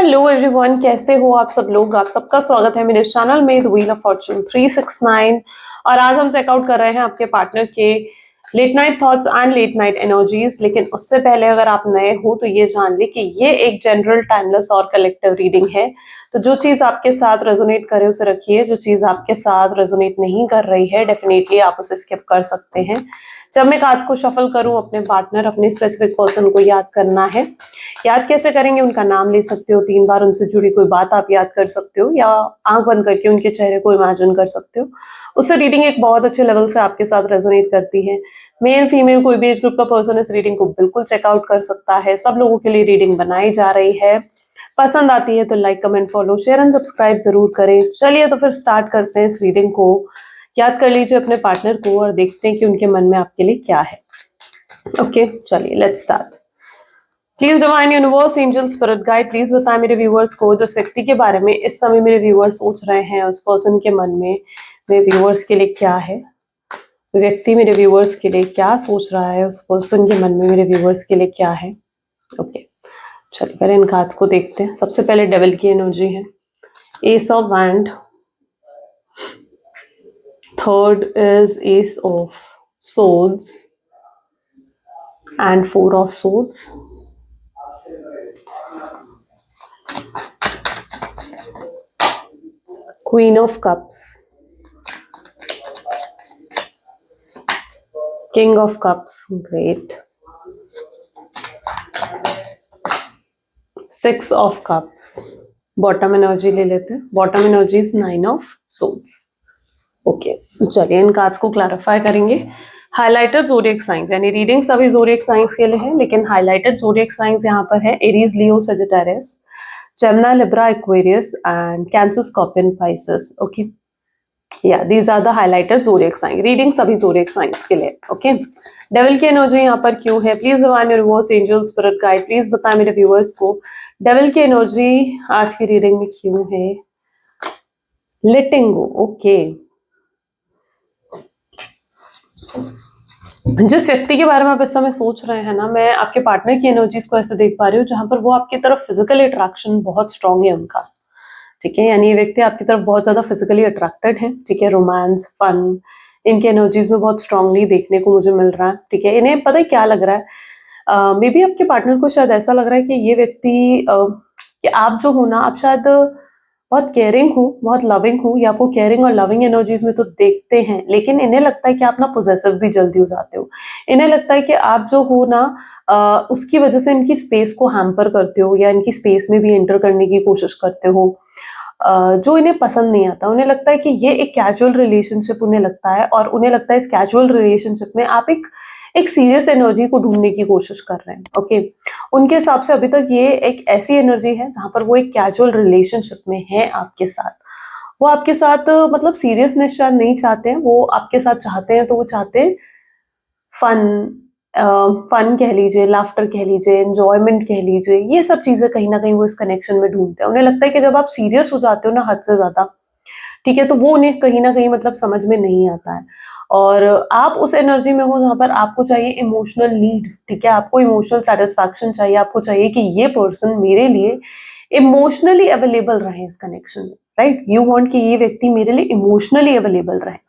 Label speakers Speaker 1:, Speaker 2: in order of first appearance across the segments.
Speaker 1: Hello everyone, कैसे हो आप सब लोग। आप सबका स्वागत है मेरे चैनल में द व्हील ऑफ फॉर्चून 369। और आज हम चेकआउट कर रहे हैं आपके पार्टनर के late night thoughts and late night energies. लेकिन उससे पहले अगर आप नए हो तो ये जान ले कि ये एक जनरल, टाइमलेस और कलेक्टिव रीडिंग है। तो जो चीज आपके साथ रेजोनेट करे उसे रखिए, जो चीज आपके साथ रेजोनेट नहीं कर रही है डेफिनेटली आप उसे स्किप कर सकते हैं। जब मैं कार्ड्स को शफल करूं, अपने पार्टनर, अपने स्पेसिफिक पर्सन को याद करना है। याद कैसे करेंगे? उनका नाम ले सकते हो, 3 बार उनसे जुड़ी कोई बात आप याद कर सकते हो, या आंख बंद करके उनके चेहरे को इमेजिन कर सकते हो। उससे रीडिंग एक बहुत अच्छे लेवल से आपके साथ रेजोनेट करती है। मेल फीमेल कोई भी एज ग्रुप का पर्सन इस रीडिंग को बिल्कुल चेकआउट कर सकता है। सब लोगों के लिए रीडिंग बनाई जा रही है। पसंद आती है तो like, comment, follow, share and subscribe जरूर करें। चलिए तो फिर स्टार्ट करते हैं इस रीडिंग को। याद कर लीजिए अपने पार्टनर को और देखते हैं कि उनके मन में आपके लिए क्या है। ओके, चलिए let's start. Please divine universe, angel, spirit guide, please बताएं मेरे व्यूअर्स को जिस व्यक्ति के बारे में इस समय मेरे व्यूअर्स सोच रहे हैं, उस पर्सन के मन में मेरे व्यूअर्स के लिए क्या है। व्यक्ति मेरे व्यूअर्स के लिए क्या सोच रहा है, उस पर्सन के मन में मेरे व्यूअर्स के लिए क्या है। ओके, चलिए पहले इन कार्ड्स को देखते हैं। सबसे पहले डेविल की एनर्जी है, S of wand, third is S of swords and 4 of swords, queen of cups, king of cups, great, 6 of cups. Bottom energy ले लेते हैं। Bottom energy is 9 of swords. Okay, चलिए इन कार्ड्स को clarify करेंगे। Highlighted zodiac science, यानी reading सभी zodiac signs के लिए है, लेकिन हाइलाइटेड ज़ोडिएक साइंस यहाँ पर है Aries, Leo, Sagittarius, Gemini, Libra, Aquarius and Cancer, Scorpion, Pisces. Okay, yeah these are the highlighted zodiac sign. Reading सभी ज़ोडिएक साइंस के लिए। ओके, डेविल की एनर्जी यहाँ पर क्यों है? Please divine universe, angel, spirit guide, please बताएं मेरे व्यूअर्स को डेविल की एनर्जी आज की रीडिंग में क्यों है। लेटिंग गो। ओके, जिस व्यक्ति के बारे में आप इस समय सोच रहे हैं ना, मैं आपके पार्टनर की एनर्जीज को ऐसे देख पा रही हूँ जहां पर वो आपकी तरफ फिजिकल अट्रैक्शन बहुत स्ट्रांग है उनका। ठीक है, यानी ये व्यक्ति आपकी तरफ बहुत ज्यादा फिजिकली अट्रैक्टेड है। ठीक है, रोमांस, फन, इनकी एनर्जीज में बहुत स्ट्रांगली देखने को मुझे मिल रहा है। ठीक है, इन्हें पता है क्या लग रहा है, मे बी आपके पार्टनर को शायद ऐसा लग रहा है कि ये व्यक्ति कि आप जो हो ना, आप शायद बहुत केयरिंग हो, बहुत लविंग हो, या आपको केयरिंग और लविंग एनर्जीज में तो देखते हैं, लेकिन इन्हें लगता है कि आप ना पोजेसिव भी जल्दी हो जाते हो। इन्हें लगता है कि आप जो हो ना, उसकी वजह से इनकी स्पेस को हैम्पर करते हो, या इनकी स्पेस में भी एंटर करने की कोशिश करते हो, जो इन्हें पसंद नहीं आता। उन्हें लगता है कि ये एक कैजुअल रिलेशनशिप उन्हें लगता है, और उन्हें लगता है इस कैजुअल रिलेशनशिप में आप एक सीरियस एनर्जी को ढूंढने की कोशिश कर रहे हैं। ओके, उनके हिसाब से अभी तक ये एक ऐसी एनर्जी है जहां पर वो एक कैजुअल रिलेशनशिप में है आपके साथ। वो आपके साथ मतलब सीरियसनेस शायद नहीं चाहते हैं, वो आपके साथ चाहते हैं तो वो चाहते हैं फन, फन कह लीजिए, लाफ्टर कह लीजिए, एंजॉयमेंट कह लीजिए, ये सब चीजें कहीं ना कहीं वो इस कनेक्शन में ढूंढते हैं। उन्हें लगता है कि जब आप सीरियस हो जाते हो ना हद से ज्यादा, ठीक है, तो वो उन्हें कहीं ना कहीं मतलब समझ में नहीं आता है। और आप उस एनर्जी में हो जहाँ पर आपको चाहिए इमोशनल नीड। ठीक है, आपको इमोशनल सेटिस्फैक्शन चाहिए, आपको चाहिए कि ये पर्सन मेरे लिए इमोशनली अवेलेबल रहे इस कनेक्शन में। राइट, यू वांट कि ये व्यक्ति मेरे लिए इमोशनली अवेलेबल रहे।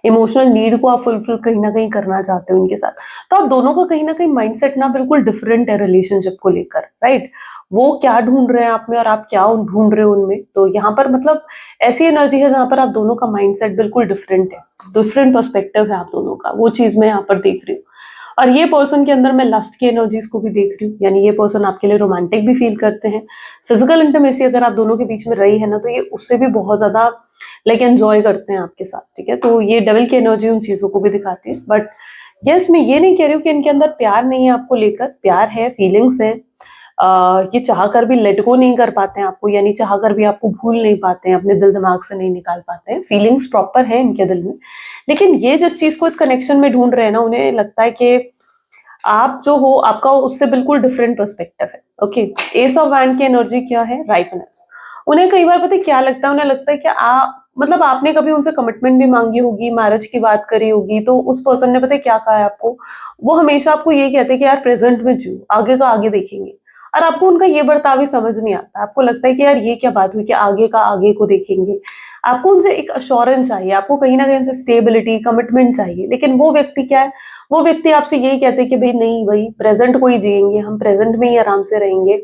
Speaker 1: इमोशनल नीड को आप फुलफिल कहीं ना कहीं करना चाहते हो इनके साथ। तो आप दोनों का कहीं ना कहीं माइंडसेट ना बिल्कुल डिफरेंट है रिलेशनशिप को लेकर। राइट, वो क्या ढूंढ रहे हैं आप में और आप क्या ढूंढ रहे हो उनमें। तो यहाँ पर मतलब ऐसी एनर्जी है जहां पर आप दोनों का माइंडसेट बिल्कुल डिफरेंट है, डिफरेंट पर्सपेक्टिव है आप दोनों का। वो चीज मैं यहाँ पर देख रही हूँ। और ये पर्सन के अंदर मैं लस्ट की एनर्जीज को भी देख रही हूँ, यानी ये पर्सन आपके लिए रोमांटिक भी फील करते हैं। फिजिकल इंटीमेसी अगर आप दोनों के बीच में रही है ना, तो ये उससे भी बहुत ज्यादा लाइक एंजॉय करते हैं आपके साथ। ठीक है, तो ये डेविल की एनर्जी उन चीजों को भी दिखाती है। बट यस, मैं ये नहीं कह रही हूँ कि इनके अंदर प्यार नहीं है आपको लेकर। प्यार है, फीलिंग्स है। ये चाह कर भी लेट गो नहीं कर पाते हैं आपको, यानी चाह कर भी आपको भूल नहीं पाते हैं, अपने दिल दिमाग से नहीं निकाल पाते हैं। फीलिंग्स प्रॉपर है इनके दिल में, लेकिन ये जिस चीज को इस कनेक्शन में ढूंढ रहे हैं ना, उन्हें लगता है कि आप जो हो, आपका उससे बिल्कुल डिफरेंट पर्सपेक्टिव है। ओके, एस ऑफ वैंड की एनर्जी क्या है? राइटनेस। उन्हें कई बार पता है क्या लगता है, उन्हें लगता है कि मतलब आपने कभी उनसे कमिटमेंट भी मांगी होगी, मैरिज की बात करी होगी, तो उस पर्सन ने पता है क्या कहा है आपको। वो हमेशा आपको ये कहते हैं कि यार प्रेजेंट में जियो, आगे का आगे देखेंगे। और आपको उनका ये बर्ताव ही समझ नहीं आता। आपको लगता है कि यार ये क्या बात हुई कि आगे का आगे को देखेंगे। आपको उनसे एक एश्योरेंस चाहिए, आपको कहीं न कहीं उनसे स्टेबिलिटी, कमिटमेंट चाहिए। लेकिन वो व्यक्ति क्या है, वो व्यक्ति आपसे यही कहते हैं कि भई नहीं भई प्रेज़ेंट को ही जिएँगे, हम प्रेज़ेंट में ही आराम से रहेंगे।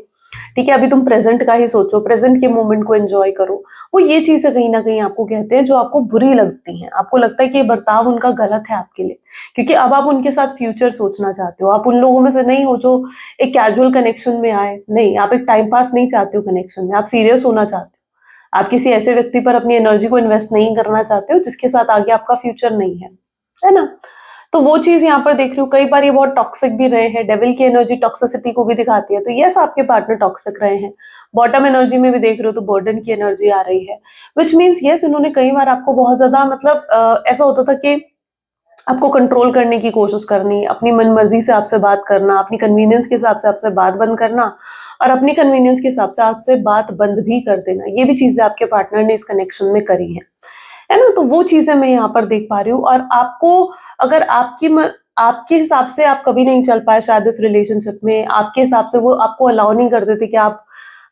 Speaker 1: ठीक है, अभी तुम प्रेज़ेंट का ही सोचो, प्रेज़ेंट के मोमेंट को एन्जॉय करो। वो ये चीज़ें कहीं न कहीं आपको कहते हैं जो आपको बुरी लगती हैं। आपको लगता है कि ये बर्ताव उनका गलत है आपके लिए, क्योंकि अब आप उनके साथ फ्यूचर सोचना चाहते हो। आप उन लोगों में से नहीं हो जो एक कैजुअल कनेक्शन में आए। नहीं, आप एक टाइम पास नहीं चाहते हो कनेक्शन में, आप सीरियस होना चाहते हो। आप किसी ऐसे व्यक्ति पर अपनी एनर्जी को इन्वेस्ट नहीं करना चाहते हो जिसके साथ आगे आपका फ्यूचर नहीं है ना? तो वो चीज़ यहाँ पर देख रही हूँ, कई बार ये बहुत टॉक्सिक भी रहे हैं, डेविल की एनर्जी टॉक्सिसिटी को भी दिखाती है, तो यस आपके पार्टनर टॉक्सिक रहे हैं। बॉटम एनर्जी में भी देख रहे हो तो बर्डन की एनर्जी आ रही है, व्हिच मीन्स यस इन्होंने कई बार आपको बहुत ज़्यादा मतलब ऐसा होता था कि आपको कंट्रोल करने की कोशिश करनी, अपनी मनमर्जी से आपसे बात करना, अपनी कन्वीनियंस के हिसाब से आपसे बात बंद करना और अपनी कन्वीनियंस के हिसाब से आपसे बात बंद भी कर देना। ये भी चीज़ें आपके पार्टनर ने इस कनेक्शन में करी हैं। है ना? तो वो चीज़ें मैं यहाँ पर देख पा रही हूँ और आपको अगर आपके हिसाब से आप कभी नहीं चल पाए शायद इस रिलेशनशिप में, आपके हिसाब से वो आपको अलाउ नहीं करते थे कि आप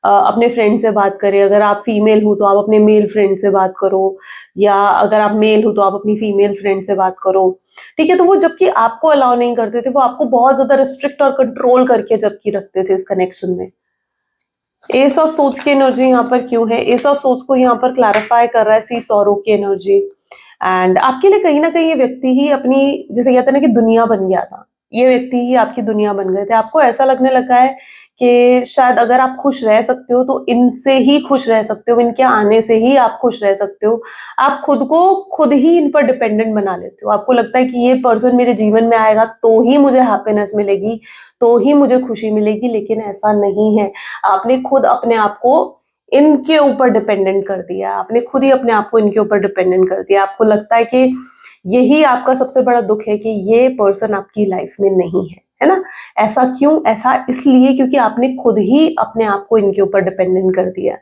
Speaker 1: अपने फ्रेंड से बात करें। अगर आप फीमेल हो तो आप अपने मेल फ्रेंड से बात करो या अगर आप मेल हो तो आप अपनी फीमेल फ्रेंड से बात करो। ठीक है? तो वो जबकि आपको अलाउ नहीं करते थे, वो आपको बहुत ज़्यादा रिस्ट्रिक्ट और कंट्रोल करके जबकि रखते थे इस कनेक्शन में। एस ऑफ सोच की एनर्जी यहाँ पर क्यों है? एस ऑफ सोच को यहाँ पर क्लैरिफाई कर रहा है सी सॉरो की एनर्जी एंड आपके लिए कहीं न कहीं ये व्यक्ति ही अपनी जिसे कहते हैं ना कि दुनिया बन गया था। ये व्यक्ति ही आपकी दुनिया बन गए थे। आपको ऐसा लगने लगा है कि शायद अगर आप खुश रह सकते हो तो इनसे ही खुश रह सकते हो, इनके आने से ही आप खुश रह सकते हो। आप खुद को खुद ही इन पर डिपेंडेंट बना लेते हो। आपको लगता है कि ये पर्सन मेरे जीवन में आएगा तो ही मुझे हैप्पीनेस मिलेगी, तो ही मुझे खुशी मिलेगी, लेकिन ऐसा नहीं है। आपने खुद अपने आप को इनके ऊपर डिपेंडेंट कर दिया। आपने खुद ही अपने आप को इनके ऊपर डिपेंडेंट कर दिया। आपको लगता है कि यही आपका सबसे बड़ा दुःख है कि ये पर्सन आपकी लाइफ में नहीं है ना? ऐसा क्यों? ऐसा इसलिए क्योंकि आपने खुद ही अपने आप को इनके ऊपर डिपेंडेंट कर दिया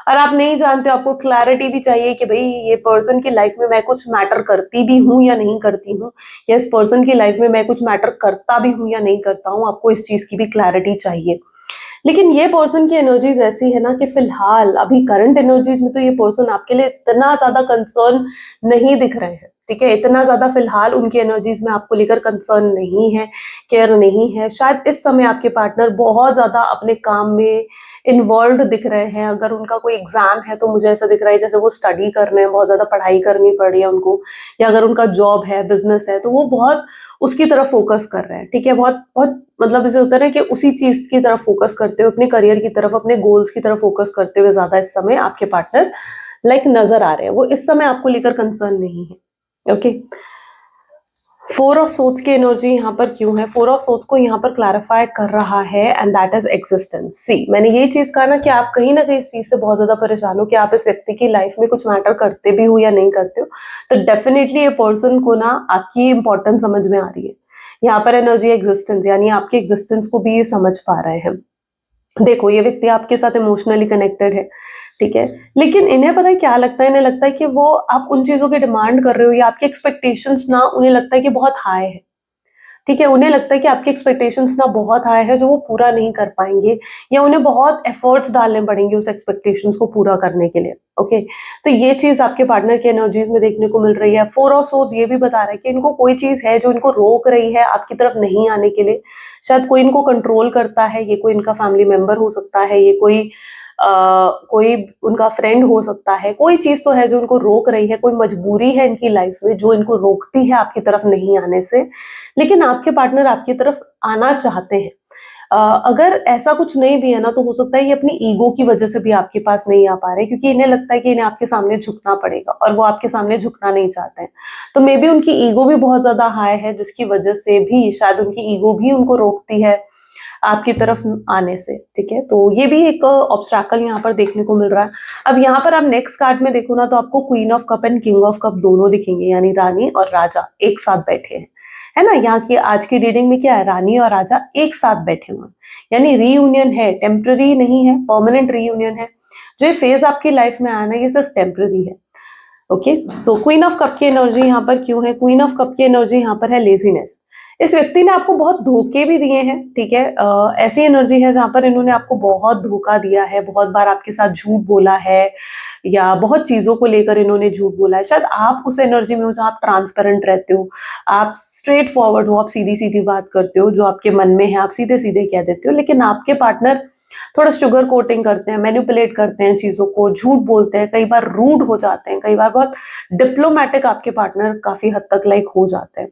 Speaker 1: और आप नहीं जानते, आपको क्लैरिटी भी चाहिए कि भई ये पर्सन की लाइफ में मैं कुछ मैटर करती भी हूँ या नहीं करती हूँ, या इस पर्सन की लाइफ में मैं कुछ मैटर करता भी हूँ या नहीं करता हूँ। आपको इस चीज़ की भी क्लैरिटी चाहिए। लेकिन ये पर्सन की एनर्जीज ऐसी है ना कि फिलहाल अभी करंट एनर्जीज में तो ये पर्सन आपके लिए इतना ज्यादा कंसर्न नहीं दिख रहे हैं। ठीक है, इतना ज्यादा फिलहाल उनकी एनर्जीज में आपको लेकर कंसर्न नहीं है, केयर नहीं है। शायद इस समय आपके पार्टनर बहुत ज्यादा अपने काम में इन्वॉल्व दिख रहे हैं। अगर उनका कोई एग्जाम है तो मुझे ऐसा दिख रहा है जैसे वो स्टडी कर रहे हैं, बहुत ज्यादा पढ़ाई करनी पड़ रही है उनको, या अगर उनका जॉब है, बिजनेस है, तो वो बहुत उसकी तरफ फोकस कर रहे हैं। ठीक है, बहुत बहुत मतलब जैसे होता है ना कि उसी चीज की तरफ फोकस करते हुए, अपने करियर की तरफ, अपने गोल्स की तरफ फोकस करते हुए ज्यादा इस समय आपके पार्टनर नजर आ रहे हैं। वो इस समय आपको लेकर कंसर्न नहीं है। ओके, फोर ऑफ सोच की एनर्जी यहाँ पर क्यों है? फोर ऑफ सोच को यहाँ पर क्लैरिफाई कर रहा है एंड दैट इज एग्जिस्टेंस। सी, मैंने ये चीज कहा ना कि आप कहीं ना कहीं इस चीज से बहुत ज्यादा परेशान हो कि आप इस व्यक्ति की लाइफ में कुछ मैटर करते भी हो या नहीं करते हो, तो डेफिनेटली ये पर्सन को ना आपकी इंपॉर्टेंस समझ में आ रही है। यहाँ पर एनर्जी एग्जिस्टेंस यानी आपके एग्जिस्टेंस को भी ये समझ पा रहे हैं। देखो, ये व्यक्ति आपके साथ इमोशनली कनेक्टेड है, ठीक है, लेकिन इन्हें पता है क्या लगता है? इन्हें लगता है कि वो आप उन चीजों की डिमांड कर रहे हो या आपकी एक्सपेक्टेशंस ना उन्हें लगता है कि बहुत हाई है। ठीक है, उन्हें लगता है कि आपकी एक्सपेक्टेशंस ना बहुत हाई है जो वो पूरा नहीं कर पाएंगे, या उन्हें बहुत एफर्ट्स डालने पड़ेंगे उस एक्सपेक्टेशंस को पूरा करने के लिए। ओके, तो ये चीज आपके पार्टनर की एनर्जीज में देखने को मिल रही है। फोर ऑफ सोर्ड्स ये भी बता रहा है कि इनको कोई चीज है जो इनको रोक रही है आपकी तरफ नहीं आने के लिए। शायद कोई इनको कंट्रोल करता है, ये कोई इनका फैमिली मेंबर हो सकता है, ये कोई उनका फ्रेंड हो सकता है। कोई चीज तो है जो इनको रोक रही है, कोई मजबूरी है इनकी लाइफ में जो इनको रोकती है आपकी तरफ नहीं आने से। लेकिन आपके पार्टनर आपकी तरफ आना चाहते हैं। अगर ऐसा कुछ नहीं भी है ना, तो हो सकता है ये अपनी ईगो की वजह से भी आपके पास नहीं आ पा रहे, क्योंकि इन्हें लगता है कि इन्हें आपके सामने झुकना पड़ेगा और वो आपके सामने झुकना नहीं चाहते हैं। तो मे बी उनकी ईगो भी बहुत ज्यादा हाई है, जिसकी वजह से भी शायद उनकी ईगो भी उनको रोकती है आपकी तरफ आने से। ठीक है, तो ये भी एक ऑब्स्टैकल यहाँ पर देखने को मिल रहा है। अब यहाँ पर आप नेक्स्ट कार्ड में देखो ना, तो आपको queen of cup and king of cup दोनों दिखेंगे, यानी रानी और राजा एक साथ बैठे हैं। है ना, यहाँ की आज की रीडिंग में क्या है? रानी और राजा एक साथ बैठे हुए हैं, यानी रीयूनियन है, टेम्पररी नहीं है, परमानेंट रीयूनियन है। जो ये फेज आपकी लाइफ में आया ना, ये सिर्फ टेम्पररी है। Okay, so queen of cup की एनर्जी यहाँ पर क्यों है? क्वीन ऑफ कप की एनर्जी यहाँ पर है लेजीनेस, इस व्यक्ति ने आपको बहुत धोखे भी दिए हैं, ठीक है। ऐसी एनर्जी है जहाँ पर इन्होंने आपको बहुत धोखा दिया है, बहुत बार आपके साथ झूठ बोला है या बहुत चीज़ों को लेकर इन्होंने झूठ बोला है। शायद आप उस एनर्जी में हो जहाँ आप ट्रांसपेरेंट रहते हो, आप स्ट्रेट फॉरवर्ड हो, आप सीधी-सीधी बात करते हो, जो आपके मन में है आप सीधे-सीधे कह देते हो। लेकिन आपके पार्टनर थोड़ा शुगर कोटिंग करते हैं, मैनिपुलेट करते हैं चीज़ों को, झूठ बोलते हैं, कई बार रूड हो जाते हैं, कई बार बहुत डिप्लोमैटिक आपके पार्टनर काफ़ी हद तक लाइक हो जाते हैं,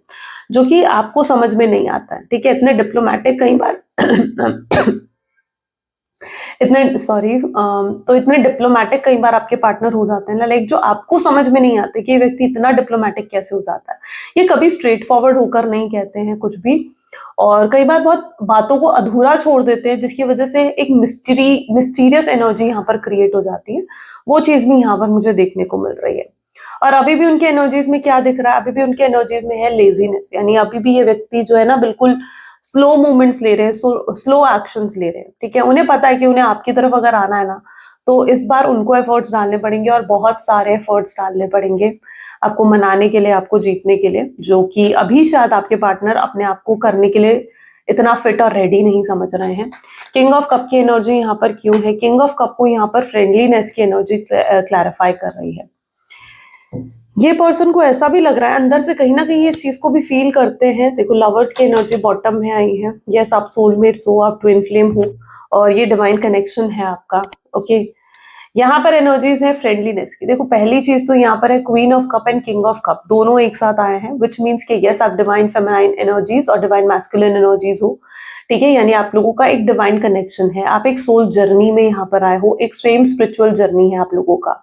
Speaker 1: जो कि आपको समझ में नहीं आता है, ठीक है? इतने डिप्लोमैटिक कई बार इतने सॉरी तो इतने डिप्लोमैटिक कई बार आपके पार्टनर हो जाते हैं ना, लाइक जो आपको समझ में नहीं आते कि ये व्यक्ति इतना डिप्लोमैटिक कैसे हो जाता है। ये कभी स्ट्रेट फॉरवर्ड होकर नहीं कहते हैं कुछ भी, और कई बार बहुत बातों को अधूरा छोड़ देते हैं, जिसकी वजह से एक मिस्टीरियस एनर्जी यहाँ पर क्रिएट हो जाती है। वो चीज़ भी यहाँ पर मुझे देखने को मिल रही है। और अभी भी उनकी एनर्जीज में क्या दिख रहा है? अभी भी उनकी एनर्जीज में है लेज़ीनेस, यानी अभी भी ये व्यक्ति जो है ना बिल्कुल स्लो मूवमेंट्स ले रहे हैं, स्लो एक्शंस ले रहे हैं, ठीक है? उन्हें पता है कि उन्हें आपकी तरफ अगर आना है ना, तो इस बार उनको एफर्ट्स डालने पड़ेंगे और बहुत सारे एफर्ट्स डालने पड़ेंगे आपको मनाने के लिए, आपको जीतने के लिए, जो कि अभी शायद आपके पार्टनर अपने आप को करने के लिए इतना फिट और रेडी नहीं समझ रहे हैं। किंग ऑफ कप की एनर्जी यहाँ पर क्यों है? किंग ऑफ कप को यहाँ पर फ्रेंडलीनेस की एनर्जी क्लैरिफाई कर रही है। ये पर्सन को ऐसा भी लग रहा है अंदर से कहीं ना कहीं इस चीज को भी फील करते हैं। देखो लवर्स की एनर्जी बॉटम में आई है। यस, आप सोलमेट्स हो, आप ट्विन फ्लेम हो और ये डिवाइन कनेक्शन है आपका। ओके, यहाँ पर एनर्जीज है फ्रेंडलीनेस की। देखो पहली चीज तो यहाँ पर है queen of cup and king of cup, दोनों एक साथ आए हैं, विच मीन्स कि यस आप डिवाइन फेमिनाइन एनर्जीज और डिवाइन मैस्कुलिन एनर्जीज हो, ठीक है। यानी आप लोगों का एक डिवाइन कनेक्शन है, आप एक सोल जर्नी में यहाँ पर आए हो, एक सेम स्पिरिचुअल जर्नी है आप लोगों का।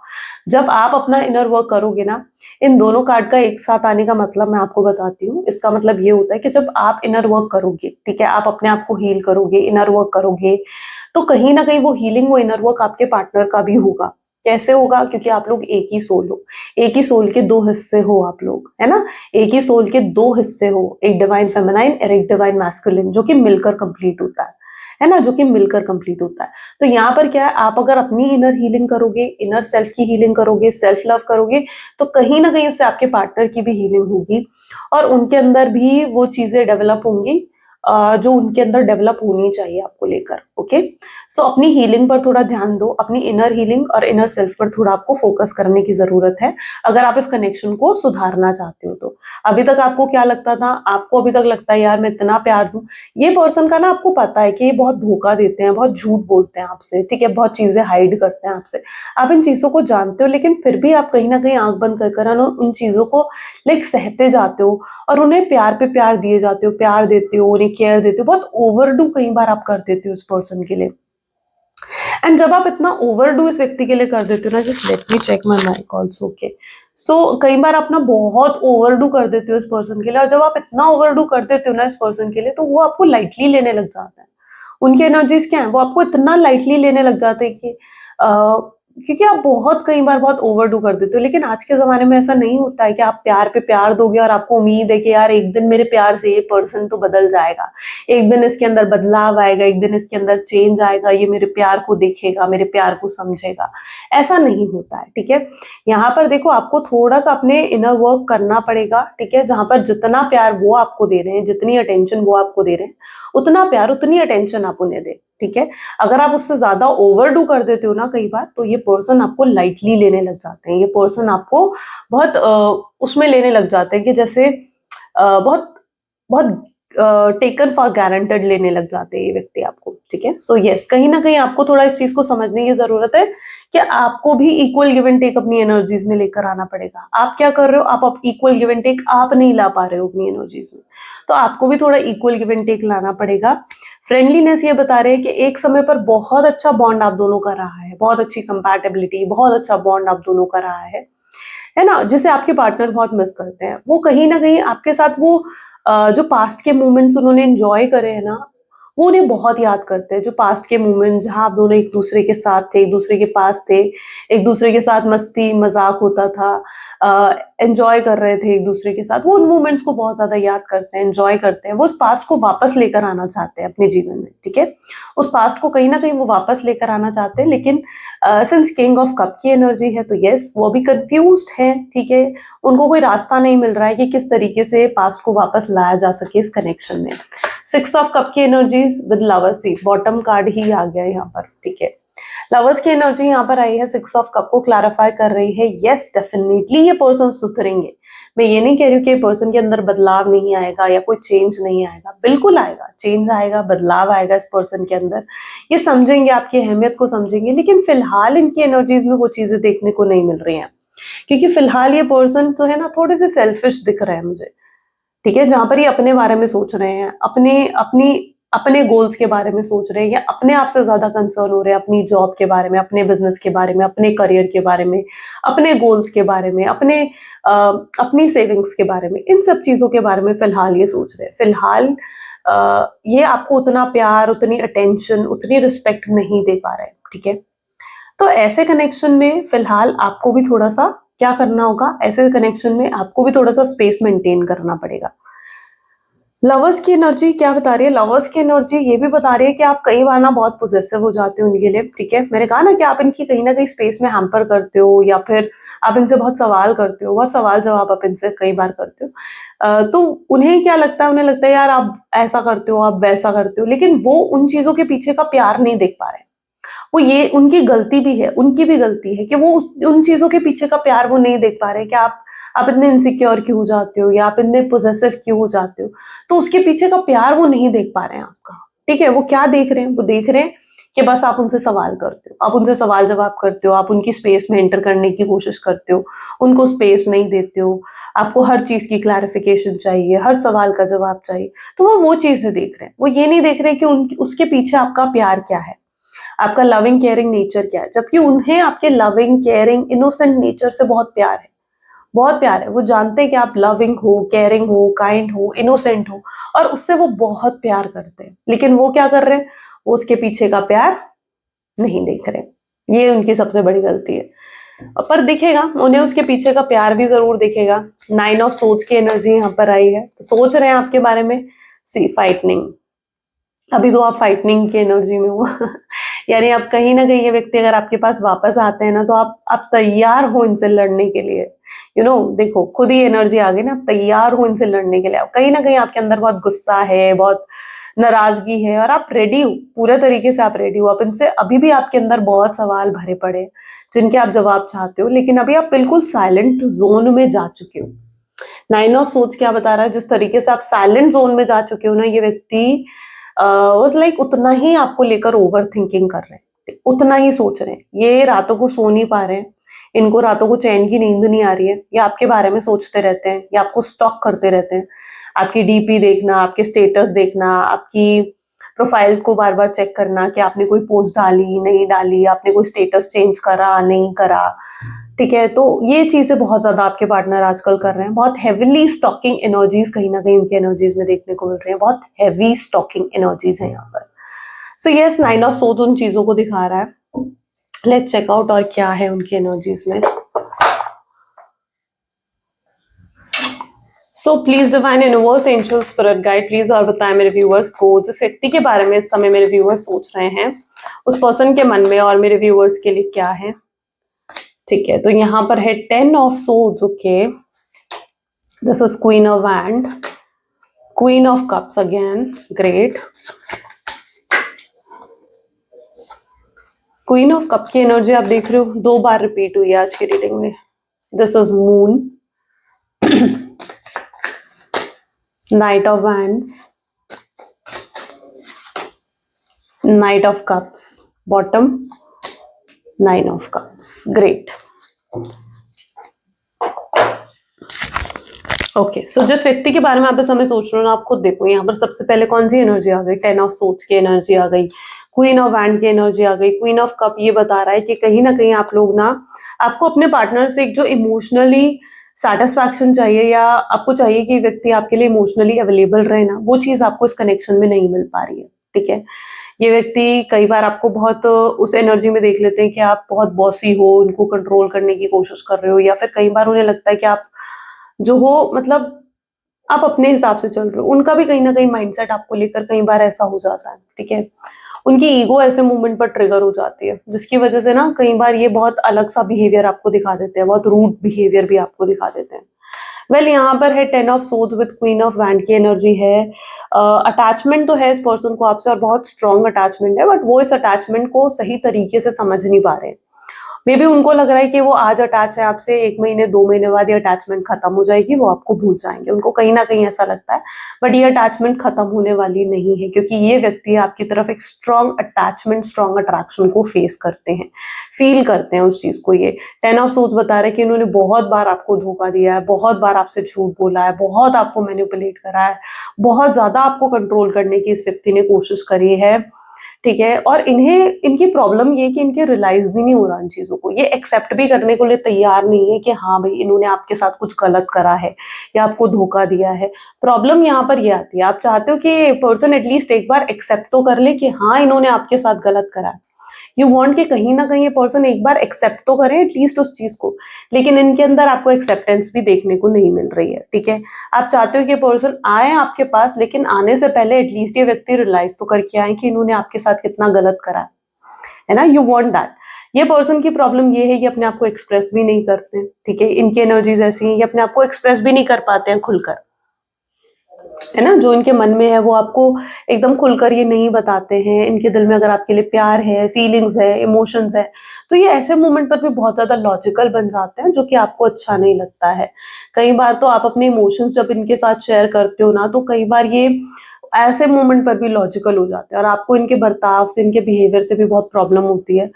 Speaker 1: जब आप अपना इनर वर्क करोगे ना, इन दोनों कार्ड का एक साथ आने का मतलब मैं आपको बताती हूँ। इसका मतलब ये होता है कि जब आप इनर वर्क करोगे, ठीक है, आप अपने आप को हील करोगे, इनर वर्क करोगे, तो कहीं ना कहीं वो हीलिंग, वो इनर वर्क आपके पार्टनर का भी होगा। कैसे होगा? क्योंकि आप लोग एक ही सोल हो, एक ही सोल के दो हिस्से हो आप लोग, है ना। एक ही सोल के दो हिस्से हो, एक डिवाइन फेमिनाइन और एक डिवाइन मैस्कुलिन, जो कि मिलकर कंप्लीट होता है ना, जो कि मिलकर कंप्लीट होता है। तो यहाँ पर क्या है, आप अगर अपनी इनर हीलिंग करोगे, इनर सेल्फ की हीलिंग करोगे, सेल्फ लव करोगे, तो कहीं ना कहीं उससे आपके पार्टनर की भी हीलिंग होगी और उनके अंदर भी वो चीजें डेवलप होंगी जो उनके अंदर डेवलप होनी चाहिए आपको लेकर। ओके, सो अपनी हीलिंग पर थोड़ा ध्यान दो, अपनी इनर हीलिंग और इनर सेल्फ पर थोड़ा आपको फोकस करने की जरूरत है अगर आप इस कनेक्शन को सुधारना चाहते हो तो। अभी तक आपको क्या लगता था? आपको अभी तक लगता है यार मैं इतना प्यार दूं। ये पर्सन का ना आपको पता है कि ये बहुत धोखा देते हैं, बहुत झूठ बोलते हैं आपसे, ठीक है, बहुत चीजें हाइड करते हैं आपसे। आप इन चीजों को जानते हो, लेकिन फिर भी आप कहीं ना कहीं आंख बंद कर उन चीजों को लाइक सहते जाते हो और उन्हें प्यार पे प्यार दिए जाते हो, प्यार देते हो, उन्हें केयर देते हो, बहुत ओवरडू कई बार आप कर देते हो उस पर्सन के लिए। एंड जब आप इतना ओवरडू इस व्यक्ति के लिए कर देते हो ना, just let me check my mic also. Okay, so कई बार आप ना बहुत ओवरडू कर देते हो इस पर्सन के लिए, और जब आप इतना ओवरडू कर देते हो ना इस पर्सन के लिए, तो वो आपको लाइटली लेने लग जाता है। उनकी एनर्जीज क्या है, वो आपको इतना लाइटली लेने लग जाते हैं कि क्योंकि आप बहुत कई बार बहुत ओवरडू कर देते हो। लेकिन आज के ज़माने में ऐसा नहीं होता है कि आप प्यार पे प्यार दोगे और आपको उम्मीद है कि यार एक दिन मेरे प्यार से ये पर्सन तो बदल जाएगा, एक दिन इसके अंदर बदलाव आएगा, एक दिन इसके अंदर चेंज आएगा, ये मेरे प्यार को देखेगा, मेरे प्यार को समझेगा। ऐसा नहीं होता है, ठीक है। यहाँ पर देखो आपको थोड़ा सा अपने इनर वर्क करना पड़ेगा, ठीक है। जहाँ पर जितना प्यार वो आपको दे रहे हैं, जितनी अटेंशन वो आपको दे रहे हैं, उतना प्यार उतनी अटेंशन आप उन्हें दें, ठीक है। अगर आप उससे ज्यादा ओवरडू कर देते हो ना कई बार, तो ये पर्सन आपको लाइटली लेने लग जाते हैं, ये पर्सन आपको बहुत उसमें लेने लग जाते हैं कि जैसे बहुत बहुत टेकन फॉर गारंटेड लेने लग जाते हैं ये व्यक्ति आपको, ठीक है। सो यस, कहीं ना कहीं आपको थोड़ा इस चीज को समझने की जरूरत है कि आपको भी इक्वल गिव एंड टेक अपनी एनर्जीज में लेकर आना पड़ेगा। आप क्या कर रहे हो, आप इक्वल गिव एंड टेक आप नहीं ला पा रहे हो अपनी एनर्जीज में, तो आपको भी थोड़ा इक्वल गिव एंड टेक लाना पड़ेगा। फ्रेंडलीनेस ये बता रहे हैं कि एक समय पर बहुत अच्छा बॉन्ड आप दोनों का रहा है, बहुत अच्छी कंपैटिबिलिटी, बहुत अच्छा बॉन्ड आप दोनों का रहा है ना, जिसे आपके पार्टनर बहुत मिस करते हैं। वो कहीं ना कहीं आपके साथ वो जो पास्ट के मोमेंट्स उन्होंने एंजॉय करे हैं ना, वो उन्हें बहुत याद करते हैं, जो पास्ट के मोमेंट जहाँ आप दोनों एक दूसरे के साथ थे, एक दूसरे के पास थे, एक दूसरे के साथ मस्ती मजाक होता था, एंजॉय कर रहे थे एक दूसरे के साथ, वो उन मोमेंट्स को बहुत ज्यादा याद करते हैं, एंजॉय करते हैं। वो उस पास्ट को वापस लेकर आना चाहते हैं अपने जीवन में, ठीक है। उस पास्ट को कहीं ना कहीं वो वापस लेकर आना चाहते हैं, लेकिन सिंस किंग ऑफ कप की एनर्जी है तो यस, वो भी कंफ्यूज्ड है, ठीक है। उनको कोई रास्ता नहीं मिल रहा है कि किस तरीके से पास्ट को वापस लाया जा सके इस कनेक्शन में। सिक्स ऑफ कप की energies with lovers, see bottom card ही आ गया यहाँ पर, ठीक है। लवर्स की एनर्जी यहाँ पर आई है, सिक्स ऑफ कप को क्लैरिफाई कर रही है, यस डेफिनेटली ये पर्सन सुधरेंगे। मैं ये नहीं कह रही हूँ कि पर्सन के अंदर बदलाव नहीं आएगा या कोई चेंज नहीं आएगा, बिल्कुल आएगा, चेंज आएगा, बदलाव आएगा इस पर्सन के अंदर। ये समझेंगे, आपकी अहमियत को समझेंगे, लेकिन फिलहाल इनकी एनर्जीज में वो चीजें देखने को नहीं मिल रही हैं, क्योंकि फिलहाल ये पर्सन तो है ना थोड़े से सेल्फिश दिख रहे हैं मुझे, ठीक है। जहां पर ये अपने बारे में सोच रहे हैं, अपने गोल्स के बारे में सोच रहे हैं, या अपने आप से ज्यादा कंसर्न हो रहे हैं, अपनी जॉब के बारे में, अपने बिजनेस के बारे में, अपने करियर के बारे में, अपने गोल्स के बारे में, अपनी सेविंग्स के बारे में, इन सब चीजों के बारे में फिलहाल ये सोच रहे हैं। फिलहाल ये आपको उतना प्यार, उतनी अटेंशन, उतनी रिस्पेक्ट नहीं दे पा रहे हैं, ठीक है। तो ऐसे कनेक्शन में फिलहाल आपको भी थोड़ा सा क्या करना होगा, ऐसे कनेक्शन में आपको भी थोड़ा सा स्पेस मेंटेन करना पड़ेगा। लवर्स की एनर्जी क्या बता रही है, लवर्स की एनर्जी ये भी बता रही है कि आप कई बार ना बहुत पोजेसिव हो जाते हो उनके लिए, ठीक है। मैंने कहा ना कि आप इनकी कहीं ना कहीं स्पेस में हैम्पर करते हो, या फिर आप इनसे बहुत सवाल करते हो, बहुत सवाल जवाब आप इनसे कई बार करते हो। तो उन्हें क्या लगता है, उन्हें लगता है यार आप ऐसा करते हो, आप वैसा करते हो, लेकिन वो उन चीजों के पीछे का प्यार नहीं देख पा रहे। वो ये उनकी गलती भी है, उनकी भी गलती है कि वो उन चीजों के पीछे का प्यार वो नहीं देख पा रहे कि आप इतने इनसिक्योर क्यों हो जाते हो, या आप इतने पोजेसिव क्यों हो जाते हो। तो उसके पीछे का प्यार वो नहीं देख पा रहे हैं आपका, ठीक है। वो क्या देख रहे हैं, वो देख रहे हैं कि बस आप उनसे सवाल करते हो, आप उनसे सवाल जवाब करते हो, आप उनकी स्पेस में एंटर करने की कोशिश करते हो, उनको स्पेस नहीं देते हो, आपको हर चीज की क्लैरिफिकेशन चाहिए, हर सवाल का जवाब चाहिए। तो वो चीजें देख रहे हैं, वो ये नहीं देख रहे कि उसके पीछे आपका प्यार क्या है, आपका लविंग केयरिंग नेचर क्या है। जबकि उन्हें आपके लविंग केयरिंग इनोसेंट नेचर से बहुत प्यार है, बहुत प्यार है। वो जानते हैं कि आप लविंग हो, केयरिंग हो, काइंड हो, इनोसेंट हो, और उससे वो बहुत प्यार करते हैं। लेकिन वो क्या कर रहे हैं, वो उसके पीछे का प्यार नहीं देख रहे। ये उनकी सबसे बड़ी गलती है। पर दिखेगा, उन्हें उसके पीछे का प्यार भी जरूर दिखेगा। नाइन ऑफ सोच की एनर्जी यहाँ पर आई है, तो सोच रहे हैं आपके बारे में। सी फाइटनिंग, अभी तो आप फाइटनिंग की एनर्जी में हो यानी आप कहीं ना कहीं, ये व्यक्ति अगर आपके पास वापस आते हैं ना, तो आप तैयार हो इनसे लड़ने के लिए। देखो खुद ही एनर्जी आ गई ना, आप तैयार हो इनसे लड़ने के लिए। आप कहीं ना कहीं आपके अंदर बहुत गुस्सा है, बहुत नाराजगी है, और आप रेडी हो, पूरे तरीके से आप रेडी हो। आप इनसे, अभी भी आपके अंदर बहुत सवाल भरे पड़े हैं जिनके आप जवाब चाहते हो, लेकिन अभी आप बिल्कुल साइलेंट जोन में जा चुके हो। नाइन ऑफ सोच क्या बता रहा है, जिस तरीके से आप साइलेंट जोन में जा चुके हो ना, ये व्यक्ति वाज लाइक उतना ही आपको लेकर ओवर थिंकिंग कर रहे हैं, उतना ही सोच रहे हैं। ये रातों को सो नहीं पा रहे हैं, इनको रातों को चैन की नींद नहीं आ रही है, ये आपके बारे में सोचते रहते हैं, ये आपको स्टॉक करते रहते हैं। आपकी डीपी देखना, आपके स्टेटस देखना, आपकी प्रोफाइल को बार बार चेक करना कि आपने कोई पोस्ट डाली नहीं डाली, आपने कोई स्टेटस चेंज करा नहीं करा, ठीक है। तो ये चीजें बहुत ज्यादा आपके पार्टनर आजकल कर रहे हैं। बहुत हेविली स्टॉकिंग एनर्जीज कहीं ना कहीं उनकी एनर्जीज में देखने को मिल रही है, बहुत हैवी स्टॉकिंग एनर्जीज है यहाँ पर। सो यस, नाइन ऑफ सोच उन चीजों को दिखा रहा है। लेट्स चेक आउट और क्या है उनकी एनर्जीज में। So please divine universe, angel, spirit guide, please और बताएं मेरे व्यूअर्स को, जिस व्यक्ति के बारे में इस समय मेरे व्यूअर्स सोच रहे हैं, उस पर्सन के मन में और मेरे व्यूअर्स के लिए क्या है, ठीक है। तो यहाँ पर है 10 of swords, okay, this is queen of wand, queen of cups again, great. Queen of cup की एनर्जी आप देख रहे हो 2 बार रिपीट हुई है आज की रीडिंग में। This is moon, knight of wands, knight of cups, bottom, nine of cups, great. Okay, so जिस व्यक्ति के बारे में आप इस समय सोच रहे हो ना, आप खुद देखो यहाँ पर सबसे पहले कौन सी एनर्जी आ गई, 10 ऑफ सोर्ड्स की एनर्जी आ गई, क्वीन ऑफ वैंड की एनर्जी आ गई, क्वीन ऑफ कप। ये बता रहा है कि कहीं ना कहीं आप लोग ना, आपको अपने पार्टनर से एक जो इमोशनली सेटिस्फैक्शन चाहिए, या आपको चाहिए कि व्यक्ति आपके लिए इमोशनली अवेलेबल रहे ना, वो चीज आपको इस कनेक्शन में नहीं मिल पा रही है, ठीक है। ये व्यक्ति कई बार आपको बहुत उस एनर्जी में देख लेते हैं कि आप बहुत बॉसी हो, उनको कंट्रोल करने की कोशिश कर रहे हो, या फिर कई बार उन्हें लगता है कि आप जो हो मतलब आप अपने हिसाब से चल रहे हो। उनका भी कहीं न कहीं माइंडसेट आपको लेकर कई बार ऐसा हो जाता है, ठीक है। उनकी ईगो ऐसे मूवमेंट पर ट्रिगर हो जाती है, जिसकी वजह से ना कई बार ये बहुत अलग-सा बिहेवियर आपको दिखा देते हैं, बहुत रूड बिहेवियर भी आपको दिखा देते हैं। वेल यहाँ पर है 10 of swords with queen of wand की एनर्जी है। अटैचमेंट तो है इस पर्सन को आपसे और बहुत स्ट्रॉन्ग अटैचमेंट है, बट वो इस अटैचमेंट को सही तरीके से समझ नहीं पा रहे हैं। मे बी उनको लग रहा है कि वो आज अटैच है आपसे, 1 महीने 2 महीने बाद ये अटैचमेंट खत्म हो जाएगी, वो आपको भूल जाएँगे। उनको कहीं न कहीं ऐसा लगता है, बट ये अटैचमेंट खत्म होने वाली नहीं है, क्योंकि ये व्यक्ति आपकी तरफ एक स्ट्रॉन्ग अटैचमेंट, स्ट्रॉन्ग अट्रैक्शन को फेस करते हैं, फ़ील करते हैं उस चीज़ को ये। 10 ऑफ सोर्ड्स बता रहे हैं कि इन्होंने बहुत बार आपको धोखा दिया है, बहुत बार आपसे झूठ बोला है, बहुत आपको मैनिपुलेट करा है, बहुत ज़्यादा आपको कंट्रोल करने की इस व्यक्ति ने कोशिश करी है। ठीक है? और इन्हें इनकी प्रॉब्लम ये है कि इनके रियलाइज़ भी नहीं हो रहा इन चीज़ों को। ये एक्सेप्ट भी करने को लिए तैयार नहीं है कि हाँ भई, इन्होंने आपके साथ कुछ गलत करा है या आपको धोखा दिया है। प्रॉब्लम यहाँ पर ये आती है, आप चाहते हो कि पर्सन एटलीस्ट एक बार एक्सेप्ट तो कर ले कि हाँ, इन्होंने आपके साथ गलत करा है। यू वांट कि कहीं न कहीं ये पर्सन एक बार एक्सेप्ट तो करे एटलीस्ट उस चीज़ को, लेकिन इनके अंदर आपको एक्सेप्टेंस भी देखने को नहीं मिल रही है, ठीक है? आप चाहते हो कि ये पर्सन आए आपके पास, लेकिन आने से पहले एटलीस्ट ये व्यक्ति रियलाइज़ तो करके आए कि इन्होंने आपके साथ कितना गलत करा है ना? You want that. ये पर्सन की प्रॉब्लम ये है कि अपने आप को एक्सप्रेस भी नहीं करते हैं, ठीक है? इनकी एनर्जीज़ ऐसी हैं, ये अपने आप को एक्सप्रेस भी नहीं कर पाते हैं खुलकर। है ना? जो इनके मन में है वो आपको एकदम खुलकर ये नहीं बताते हैं। इनके दिल में अगर आपके लिए प्यार है, फीलिंग्स है, इमोशंस है, तो ये ऐसे मोमेंट पर भी बहुत ज़्यादा लॉजिकल बन जाते हैं, जो कि आपको अच्छा नहीं लगता है। कई बार तो आप अपने इमोशंस जब इनके साथ शेयर करते हो ना, तो कई बार ये ऐसे मोमेंट पर भी लॉजिकल हो जाते हैं और आपको इनके बर्ताव से, इनके बिहेवियर से भी बहुत प्रॉब्लम होती है।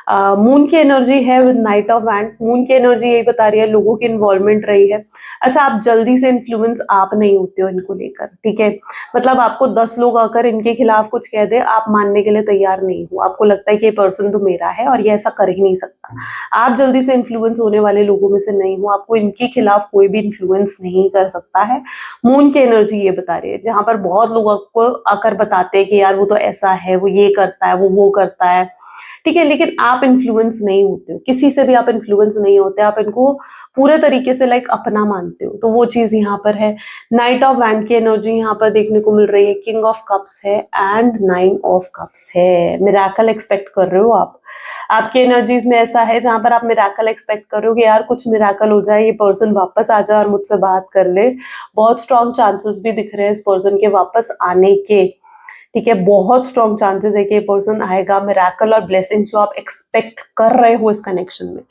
Speaker 1: मून की एनर्जी है with night of wand. Moon की एनर्जी यही बता रही है लोगों की इन्वॉल्वमेंट रही है। अच्छा, आप जल्दी से इन्फ्लुएंस आप नहीं होते हो इनको लेकर, ठीक है? मतलब आपको 10 लोग आकर इनके खिलाफ कुछ कह दें, आप मानने के लिए तैयार नहीं हो। आपको लगता है कि ये पर्सन तो मेरा है और ये ऐसा कर ही नहीं सकता। आप जल्दी से इन्फ्लुएंस होने वाले लोगों में से नहीं हो, आपको इनके खिलाफ कोई भी इन्फ्लुएंस नहीं कर सकता है। मून की एनर्जी ये बता रही है, जहाँ पर बहुत लोग आपको आकर बताते हैं कि यार वो तो ऐसा है, वो ये करता है, वो करता है, ठीक है? लेकिन आप इन्फ्लुएंस नहीं होते हो, किसी से भी आप इन्फ्लुएंस नहीं होते, आप इनको पूरे तरीके से लाइक अपना मानते हो, तो वो चीज़ यहाँ पर है। नाइट ऑफ वैंड की एनर्जी यहाँ पर देखने को मिल रही है, किंग ऑफ कप्स है एंड 9 ऑफ कप्स है। मिरेकल एक्सपेक्ट कर रहे हो आप। आपकी एनर्जीज़ में ऐसा है जहाँ पर आप मिरेकल एक्सपेक्ट कर रहे हो कि यार कुछ मिरेकल हो जाए, ये पर्सन वापस आ जाए और मुझसे बात कर ले। बहुत स्ट्रॉन्ग चांसेस भी दिख रहे हैं इस पर्सन के वापस आने के। ठीक है, बहुत स्ट्रॉन्ग चांसेस है कि ये पर्सन आएगा। मिरेकल और ब्लेसिंग्स जो आप एक्सपेक्ट कर रहे हो इस कनेक्शन में,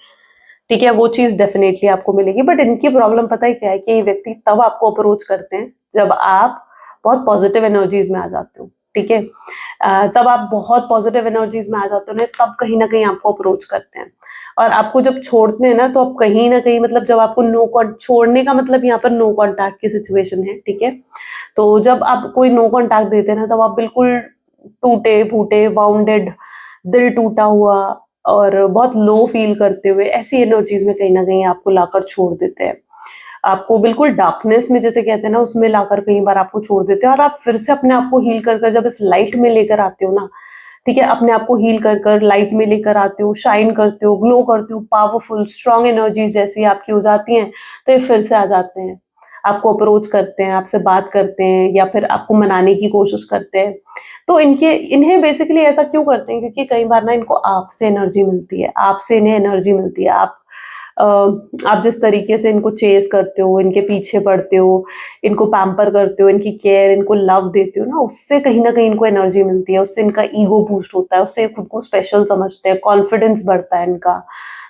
Speaker 1: ठीक है, वो चीज़ डेफिनेटली आपको मिलेगी। बट इनकी प्रॉब्लम पता है क्या है कि ये व्यक्ति तब आपको अप्रोच करते हैं जब आप बहुत पॉजिटिव एनर्जीज में आ जाते हो, ठीक है? तब आप बहुत पॉजिटिव एनर्जीज में आ जाते हो ना, तब कहीं ना कहीं आपको अप्रोच करते हैं। और आपको जब छोड़ते हैं ना, तो आप कहीं ना कहीं मतलब जब आपको छोड़ने का मतलब यहाँ पर नो कॉन्टैक्ट की सिचुएशन है, ठीक है? तो जब आप कोई नो कॉन्टैक्ट देते हैं ना, तब आप बिल्कुल टूटे फूटे, वाउंडेड, दिल टूटा हुआ और बहुत लो फील करते हुए ऐसी एनर्जीज में कहीं ना कहीं आपको लाकर छोड़ देते हैं। आपको बिल्कुल डार्कनेस में, जैसे कहते हैं ना, उसमें लाकर कई बार आपको छोड़ देते हैं और आप फिर से अपने आप को हील कर कर जब इस लाइट में लेकर आते हो ना, ठीक है, अपने आप को हील कर कर लाइट में लेकर आते हो, शाइन करते हो, ग्लो करते हो, पावरफुल स्ट्रॉन्ग एनर्जीज जैसी आपकी हो जाती हैं, तो ये फिर से आ जाते हैं, आपको अप्रोच करते हैं, आपसे बात करते हैं या फिर आपको मनाने की कोशिश करते हैं। तो इन्हें बेसिकली ऐसा क्यों करते हैं? क्योंकि कई बार ना इनको आपसे एनर्जी मिलती है, आपसे इन्हें एनर्जी मिलती है। अ, आप जिस तरीके से इनको चेस करते हो, इनके पीछे पड़ते हो, इनको पैम्पर करते हो, इनकी केयर, इनको लव देते हो ना, उससे कहीं न कहीं इनको एनर्जी मिलती है, उससे इनका ईगो बूस्ट होता है, उससे ये खुद को स्पेशल समझते हैं, कॉन्फिडेंस बढ़ता है इनका।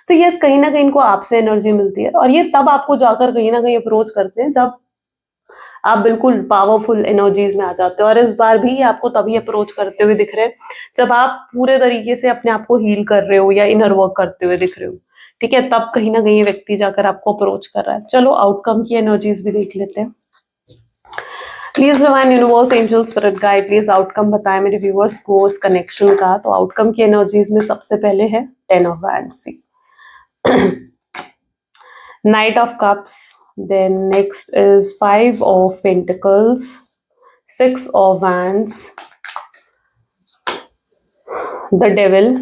Speaker 1: तो यस, कहीं न कहीं इनको आपसे एनर्जी मिलती है और ये तब आपको जाकर कहीं न कहीं अप्रोच करते हैं जब आप बिल्कुल पावरफुल एनर्जीज में आ जाते हो। और इस बार भी आपको तभी अप्रोच करते हुए दिख रहे हैं जब आप पूरे तरीके से अपने आप को हील कर रहे हो या इनर वर्क करते हुए दिख रहे हो, ठीक है? तब कहीं ना कहीं ये व्यक्ति जाकर आपको अप्रोच कर रहा है। चलो आउटकम की एनर्जीज भी देख लेते हैं। Please divine universe, angel, spirit guide, please outcome बताएं मेरे व्यूअर्स को इस कनेक्शन का। तो आउटकम की एनर्जीज में सबसे पहले है 10 of wands, Knight of Cups, then next is 5 of Pentacles, 6 of Wands, the devil,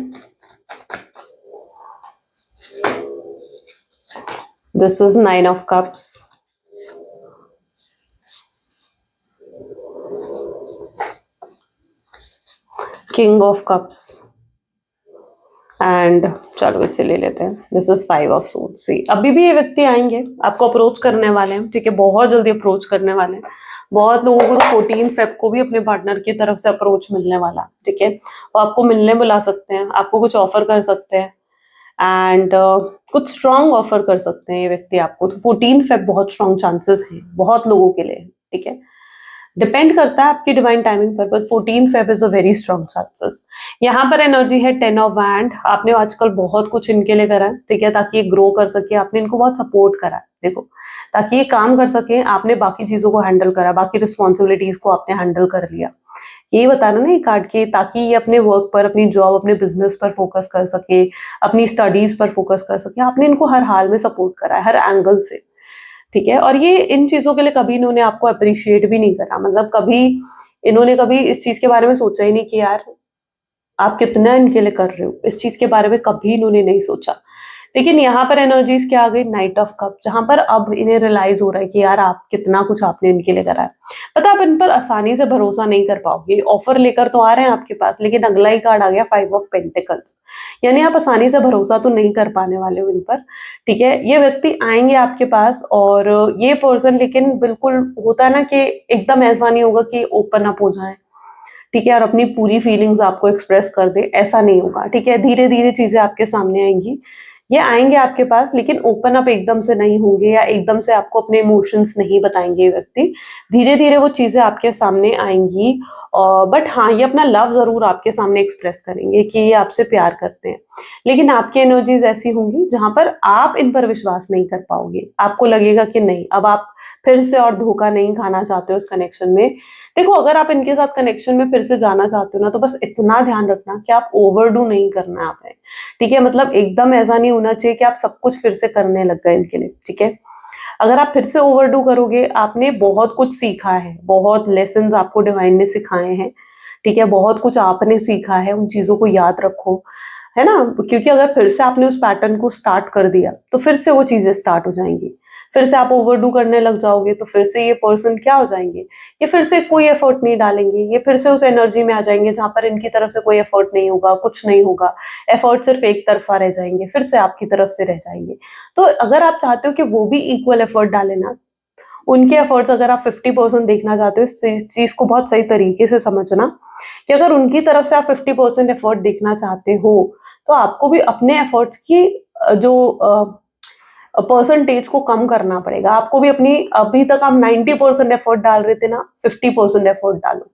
Speaker 1: this is 9 of cups, king of cups and चलो इसे ले लेते हैं, दिस इज 5 ऑफ सोर्ड्स। सी अभी भी ये व्यक्ति आएंगे, आपको अप्रोच करने वाले हैं, ठीक है, बहुत जल्दी अप्रोच करने वाले हैं। बहुत लोगों को तो 14 फेब को भी अपने पार्टनर की तरफ से अप्रोच मिलने वाला, ठीक है, वो आपको मिलने बुला सकते हैं, आपको कुछ ऑफर कर सकते हैं एंड कुछ स्ट्रांग ऑफर कर सकते हैं ये व्यक्ति आपको। तो 14 फेब बहुत स्ट्रांग चांसेस हैं बहुत लोगों के लिए, ठीक है, डिपेंड करता है आपकी डिवाइन टाइमिंग पर, but 14 Feb is a very strong chances. यहाँ पर एनर्जी है 10 ऑफ वैंड। आपने आजकल बहुत कुछ इनके लिए करा है, ठीक है, ताकि ये ग्रो कर सके, आपने इनको बहुत सपोर्ट करा है, देखो, ताकि ये काम कर सके, आपने बाकी चीजों को हैंडल करा, बाकी रिस्पॉन्सिबिलिटीज को आपने हैंडल कर लिया। यही बताना ना ये कार्ड के, ताकि ये अपने वर्क पर, अपनी जॉब, अपने बिजनेस पर फोकस कर सके, अपनी स्टडीज पर फोकस कर सके। आपने इनको हर हाल में सपोर्ट करा है, हर एंगल से, ठीक है, और ये इन चीजों के लिए कभी इन्होंने आपको अप्रिशिएट भी नहीं करा, मतलब कभी इन्होंने कभी इस चीज के बारे में सोचा ही नहीं कि यार आप कितना इनके लिए कर रहे हो, इस चीज के बारे में कभी इन्होंने नहीं सोचा। लेकिन यहाँ पर एनर्जीज क्या आ गई, नाइट ऑफ कप, जहां पर अब इन्हें रियलाइज हो रहा है कि यार आप कितना कुछ आपने इनके लिए करा है। पता आप इन पर आसानी से भरोसा नहीं कर पाओगे, ऑफर लेकर तो आ रहे हैं आपके पास, लेकिन अगला ही कार्ड आ गया 5 ऑफ पेंटिकल्स, यानी आप आसानी से भरोसा तो नहीं कर पाने वाले हो इन पर, ठीक है। ये व्यक्ति आएंगे आपके पास और ये पर्सन, लेकिन बिल्कुल होता है ना कि एकदम ऐसा नहीं होगा कि ओपन अप हो जाए, ठीक है, और अपनी पूरी फीलिंग्स आपको एक्सप्रेस कर दे, ऐसा नहीं होगा, ठीक है। धीरे धीरे चीजें आपके सामने आएंगी, ये आएंगे आपके पास, लेकिन ओपन अप एकदम से नहीं होंगे या एकदम से आपको अपने इमोशंस नहीं बताएंगे ये व्यक्ति। धीरे धीरे वो चीजें आपके सामने आएंगी, और बट हाँ, ये अपना लव जरूर आपके सामने एक्सप्रेस करेंगे कि ये आपसे प्यार करते हैं। लेकिन आपकी एनर्जीज ऐसी होंगी जहां पर आप इन पर विश्वास नहीं कर पाओगे, आपको लगेगा कि नहीं, अब आप फिर से और धोखा नहीं खाना चाहते हो इस कनेक्शन में। देखो, अगर आप इनके साथ कनेक्शन में फिर से जाना चाहते हो ना, तो बस इतना ध्यान रखना कि आप ओवरडू नहीं करना है आपने, ठीक है, मतलब एकदम ऐसा नहीं होना चाहिए कि आप सब कुछ फिर से करने लग गए इनके लिए, ठीक है। अगर आप फिर से ओवरडू करोगे, आपने बहुत कुछ सीखा है, बहुत लेसन्स आपको डिवाइन ने सिखाए हैं, ठीक है, बहुत कुछ आपने सीखा है, उन चीजों को याद रखो, है ना, क्योंकि अगर फिर से आपने उस पैटर्न को स्टार्ट कर दिया तो फिर से वो चीजें स्टार्ट हो जाएंगी, फिर से आप ओवरडू करने लग जाओगे, तो फिर से ये पर्सन क्या हो जाएंगे, ये फिर से कोई एफर्ट नहीं डालेंगे, ये फिर से उस एनर्जी में आ जाएंगे जहां पर इनकी तरफ से कोई एफर्ट नहीं होगा, कुछ नहीं होगा, एफर्ट सिर्फ एक तरफा रह जाएंगे, फिर से आपकी तरफ से रह जाएंगे। तो अगर आप चाहते हो कि वो भी इक्वल एफर्ट डाले ना, उनके एफर्ट्स अगर आप 50% देखना चाहते हो, इस चीज को बहुत सही तरीके से समझना कि अगर उनकी तरफ से आप 50% एफर्ट देखना चाहते हो, तो आपको भी अपने एफर्ट्स की जो परसेंटेज को कम करना पड़ेगा, आपको भी अपनी, अभी तक आप 90% एफर्ट डाल रहे थे ना, 50% एफर्ट डालो,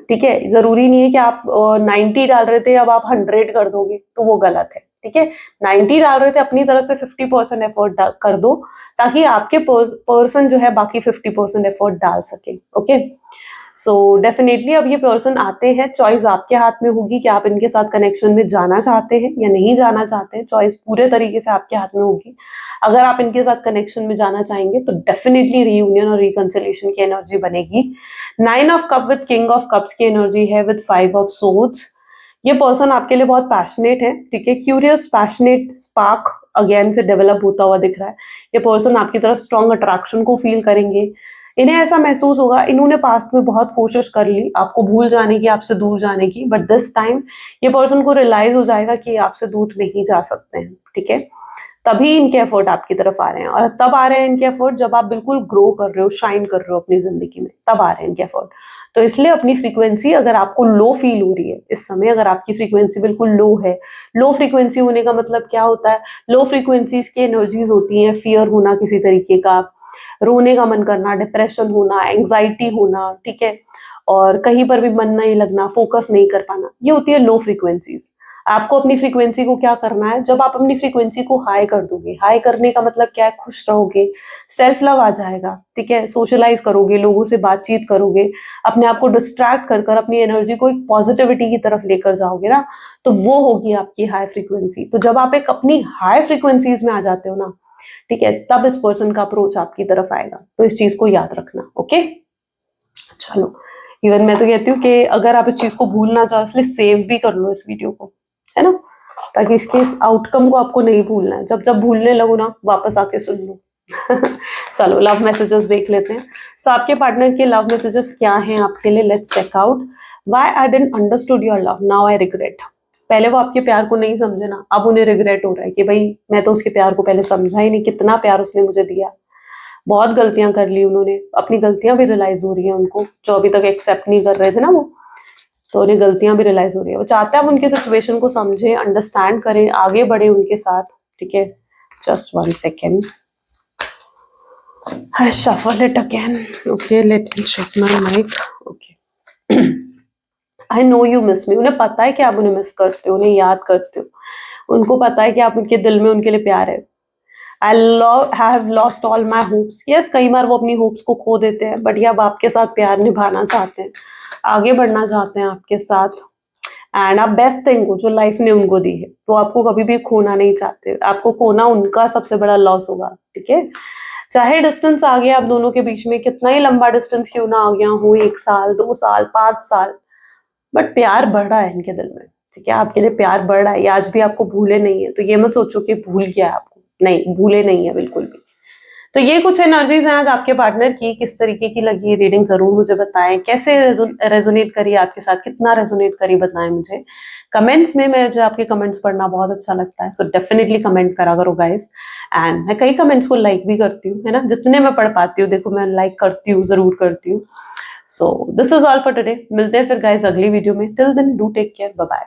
Speaker 1: ठीक है। जरूरी नहीं है कि आप 90 डाल रहे थे अब आप 100 कर दोगे, तो वो गलत है, ठीक है। 90 डाल रहे थे, अपनी तरफ से 50% एफर्ट कर दो, ताकि आपके पर्सन जो है बाकी 50% एफर्ट डाल सके, ओके। सो डेफिनेटली अब ये पर्सन आते हैं, चॉइस आपके हाथ में होगी कि आप इनके साथ कनेक्शन में जाना चाहते हैं या नहीं जाना चाहते हैं, चॉइस पूरे तरीके से आपके हाथ में होगी। अगर आप इनके साथ कनेक्शन में जाना चाहेंगे तो डेफिनेटली रीयूनियन और रिकंसिलिएशन की एनर्जी बनेगी। 9 of cup with king of cups की एनर्जी है विद 5 ऑफ सोर्ड्स। ये पर्सन आपके लिए बहुत पैशनेट है, ठीक है, क्यूरियस, पैशनेट, स्पार्क अगेन से डेवलप होता हुआ दिख रहा है। ये पर्सन आपकी तरफ स्ट्रॉन्ग अट्रैक्शन को फील करेंगे, इन्हें ऐसा महसूस होगा, इन्होंने पास्ट में बहुत कोशिश कर ली आपको भूल जाने की, आपसे दूर जाने की, बट दिस टाइम ये पर्सन को रियलाइज हो जाएगा कि आपसे दूर नहीं जा सकते हैं, ठीक है। तभी इनके एफर्ट आपकी तरफ आ रहे हैं, और तब आ रहे हैं इनके एफर्ट जब आप बिल्कुल ग्रो कर रहे हो, शाइन कर रहे हो अपनी जिंदगी में, तब आ रहे हैं इनके एफर्ट। तो इसलिए अपनी फ्रीक्वेंसी, अगर आपको लो फील हो रही है इस समय, अगर आपकी फ्रीक्वेंसी बिल्कुल लो है, लो फ्रीक्वेंसी होने का मतलब क्या होता है, लो फ्रीक्वेंसीज की एनर्जीज होती हैं फियर होना, किसी तरीके का रोने का मन करना, डिप्रेशन होना, एंग्जाइटी होना, ठीक है, और कहीं पर भी मन नहीं लगना, फोकस नहीं कर पाना, ये होती है लो फ्रीक्वेंसीज। आपको अपनी फ्रीक्वेंसी को क्या करना है, जब आप अपनी फ्रीक्वेंसी को हाई कर दोगे, हाई करने का मतलब क्या है, खुश रहोगे, सेल्फ लव आ जाएगा, ठीक है, सोशलाइज करोगे, लोगों से बातचीत करोगे, अपने आप को डिस्ट्रैक्ट कर कर अपनी एनर्जी को एक पॉजिटिविटी की तरफ लेकर जाओगे ना, तो वो होगी आपकी हाई फ्रीक्वेंसी। तो जब आप एक अपनी हाई फ्रीक्वेंसीज में आ जाते हो ना, ठीक है, तब इस पर्सन का अप्रोच आपकी तरफ आएगा, तो इस चीज को याद रखना, ओके। चलो, इवन मैं तो कहती हूँ कि अगर आप इस चीज को भूलना चाहो इसलिए सेव भी कर लो इस वीडियो को, है ना, ताकि इसके इस आउटकम को आपको नहीं भूलना है। जब जब भूलने लगो ना वापस आके सुन लो। चलो लव मैसेजेस देख लेते हैं। सो आपके पार्टनर के लव मैसेजेस क्या हैं आपके लिए, let's check out. Why I didn't understood your love, now I regret. पहले वो आपके प्यार को नहीं समझे ना, अब उन्हें रिग्रेट हो रहा है कि भाई मैं तो उसके प्यार को पहले समझा ही नहीं, कितना प्यार उसने मुझे दिया। बहुत गलतियां कर ली उन्होंने, अपनी गलतियां भी रियलाइज हो रही है उनको, जो अभी तक एक्सेप्ट नहीं कर रहे थे ना वो, तो उन्हें गलतियां भी रियलाइज हो रही है। वो चाहते हैं हम उनकी सिचुएशन को समझें, अंडरस्टैंड करें, आगे बढ़े उनके साथ, ठीक है। Just 1 second, I shuffle it again. Okay, let me check my mic. Okay. I know you miss me. उन्हें पता है कि आप उन्हें मिस करते हो, उन्हें याद करते हो, उनको पता है कि आप उनके दिल में उनके लिए प्यार है। I have lost all my hopes. Yes, कई बार वो अपनी होप्स को खो देते हैं, बट ये अब आपके साथ प्यार निभाना चाहते हैं, आगे बढ़ना चाहते हैं आपके साथ। एंड आप बेस्ट थिंग को जो लाइफ ने उनको दी है तो आपको कभी भी खोना नहीं चाहते। आपको खोना उनका सबसे बड़ा लॉस होगा, ठीक है। चाहे डिस्टेंस आ गया आप दोनों के बीच में, कितना ही लंबा डिस्टेंस क्यों ना आ गया हो, 1 साल 2 साल 5 साल, बट प्यार बढ़ रहा है इनके दिल में, ठीक है। आपके लिए प्यार बढ़ रहा है, ये आज भी आपको भूले नहीं है। तो ये मत सोचो कि भूल गया है आपको, नहीं, भूले नहीं है बिल्कुल भी। तो ये कुछ एनर्जीज हैं आज आपके पार्टनर की। किस तरीके की लगी रीडिंग जरूर मुझे बताएं, कैसे रेजोनेट करी आपके साथ, कितना रेजोनेट करी बताएं मुझे कमेंट्स में। मुझे आपके कमेंट्स पढ़ना बहुत अच्छा लगता है, सो डेफिनेटली कमेंट करा करो गाइस। एंड मैं कई कमेंट्स को लाइक भी करती हूँ, है ना, जितने मैं पढ़ पाती हूँ, देखो मैं लाइक करती हूँ, जरूर करती हूँ। So this is all for today, मिलते हैं फिर गाइस अगली वीडियो में। Till then do take care, bye bye.